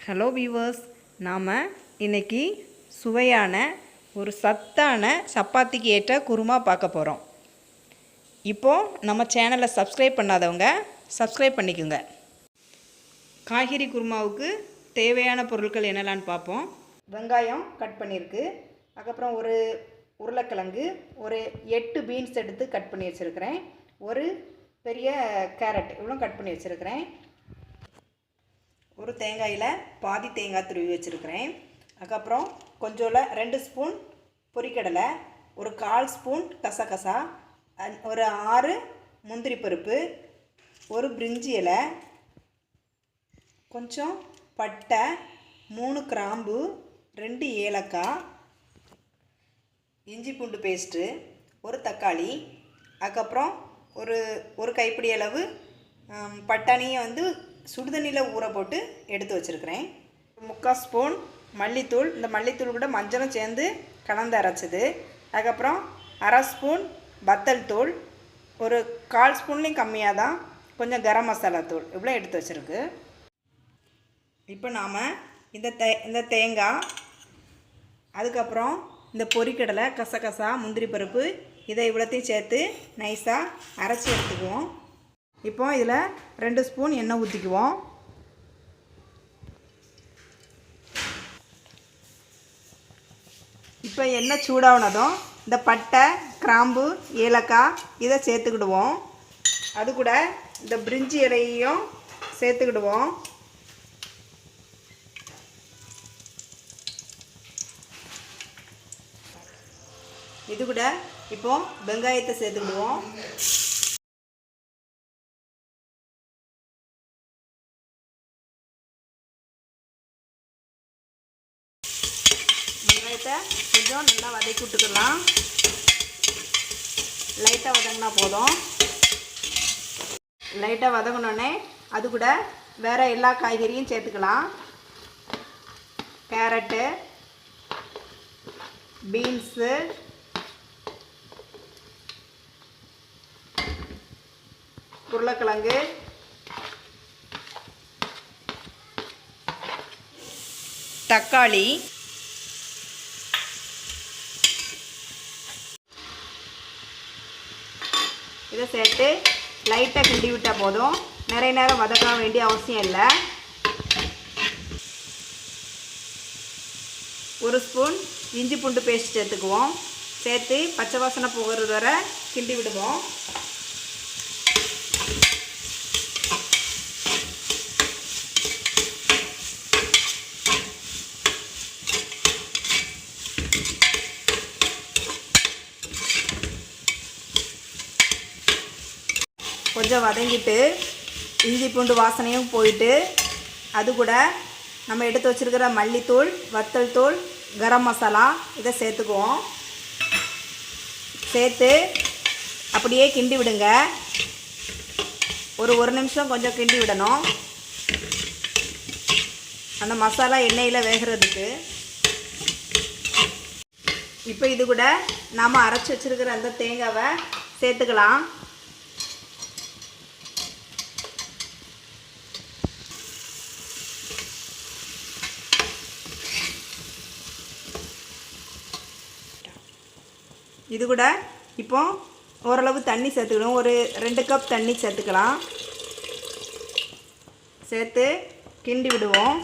Hello viewers, நாம் இன்றைக்கி சுவையான ஒரு சத்தான சப்பாத்திக்கு ஏற்ற குருமா பார்க்க போகிறோம். இப்போது நம்ம சேனலை சப்ஸ்கிரைப் பண்ணாதவங்க சப்ஸ்கிரைப் பண்ணிக்கோங்க. காய்கறி குருமாவுக்கு தேவையான பொருட்கள் என்னெல்லான்னு பார்ப்போம். வெங்காயம் கட் பண்ணியிருக்கு, அதுக்கப்புறம் ஒரு உருளைக்கிழங்கு, ஒரு 8 பீன்ஸ் எடுத்து கட் பண்ணி வச்சுருக்கிறேன், ஒரு பெரிய கேரட் இவ்வளோ கட் பண்ணி வச்சுருக்கிறேன், ஒரு தேங்காயில் பாதி தேங்காய் துருவி வச்சுருக்கிறேன், அதுக்கப்புறம் கொஞ்சோல 2 ஸ்பூன் பொரிக்கடலை, ஒரு 1/4 ஸ்பூன் கசகசா, ஒரு 6 முந்திரி பருப்பு, ஒரு பிரிஞ்சி இலை, கொஞ்சம் பட்டை, 3 கிராம்பு, 2 ஏலக்காய், இஞ்சி பூண்டு பேஸ்ட்டு, ஒரு தக்காளி, அதுக்கப்புறம் ஒரு கைப்பிடி அளவு பட்டாணியை சுடுதண்ணியில் ஊற போட்டு எடுத்து வச்சுருக்கிறேன், 3/4 ஸ்பூன் மல்லித்தூள், இந்த மல்லித்தூள் கூட மஞ்சளும் சேர்ந்து கலந்து அரைச்சது, அதுக்கப்புறம் 1/2 ஸ்பூன் வத்தல் தூள், ஒரு 1/4 ஸ்பூன்லேயும் கம்மியாக தான் கொஞ்சம் கரம் மசாலா தூள் இவ்வளோ எடுத்து வச்சுருக்கு. இப்போ நாம் இந்த தேங்காய், அதுக்கப்புறம் இந்த பொரிக்கடலை, கசகசா, முந்திரி பருப்பு இதை இவ்வளோத்தையும் சேர்த்து நைஸாக அரைச்சி எடுத்துக்குவோம். இப்போ இதில் 2 ஸ்பூன் எண்ணெய் ஊற்றிக்குவோம். இப்போ எண்ணெய் சூடானதும் இந்த பட்டை, கிராம்பு, ஏலக்காய் இதை சேர்த்துக்கிடுவோம். அது கூட இந்த பிரிஞ்சி இலையையும் சேர்த்துக்கிடுவோம். இது கூட இப்போ வெங்காயத்தை சேர்த்துக்கிடுவோம். வெங்காயத்தை கொஞ்சம் நல்லா வதக்கி விட்டுக்கலாம். லைட்டாக வதங்கினா போதும். லைட்டாக வதங்கினோடனே அது கூட வேறு எல்லா காய்கறியும் சேர்த்துக்கலாம். கேரட்டு, பீன்ஸு, உருளைக்கிழங்கு, தக்காளி, இதை சேர்த்து லைட்டாக கிண்டி விட்டால் போதும். நிறைய நேரம் வதக்க வேண்டிய அவசியம் இல்லை. 1 ஸ்பூன் இஞ்சி பூண்டு பேஸ்ட் சேர்த்துக்குவோம். சேர்த்து பச்சை வாசனை போகிறது வரை கிண்டி விடுவோம். கொஞ்சம் வதங்கிட்டு இஞ்சி பூண்டு வாசனையும் போயிட்டு அது கூட நம்ம எடுத்து வச்சுருக்கிற மல்லித்தூள், வத்தல் தூள், கரம் மசாலா இதை சேர்த்துக்குவோம். சேர்த்து அப்படியே கிண்டி விடுங்க. ஒரு நிமிஷம் கொஞ்சம் கிண்டி விடணும், அந்த மசாலா எண்ணெயில் வேகிறதுக்கு. இப்போ இது கூட நாம் அரைச்சி வச்சுருக்கிற அந்த தேங்காவை சேர்த்துக்கலாம். இது கூட இப்போ ஓரளவு தண்ணி சேர்த்துக்கணும். ஒரு 2 கப் தண்ணி சேர்த்துக்கலாம். சேர்த்து கிண்டி விடுவோம்.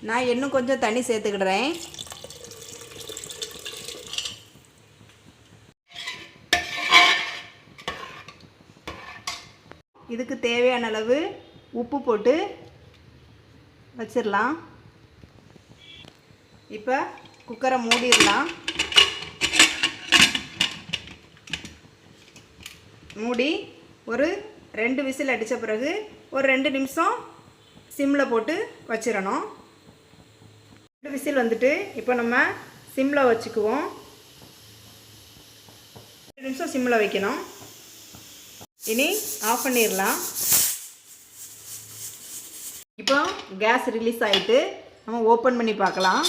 நான் இன்னும் கொஞ்சம் தண்ணி சேர்த்துக்கிடுறேன். இதுக்கு தேவையான அளவு உப்பு போட்டு வச்சிடலாம். இப்போ குக்கரை மூடிடலாம். மூடி ஒரு 2 விசில் அடித்த பிறகு ஒரு 2 நிமிஷம் சிம்மில் போட்டு வச்சிடணும். 2 விசில் வந்துட்டு இப்போ நம்ம சிம்மில் வச்சுக்குவோம். 2 நிமிஷம் சிம்மில் வைக்கணும். இனி ஆஃப் பண்ணிடலாம். இப்போ கேஸ் ரிலீஸ் ஆகிட்டு நம்ம ஓப்பன் பண்ணி பார்க்கலாம்.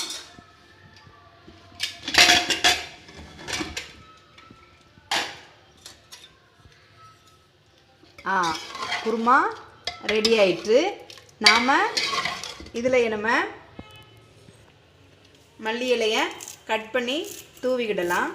குருமா ரெடி ஆயிட்டு நாம் இதில் நம்ம மல்லி இலையை கட் பண்ணி தூவிக்கிடலாம்.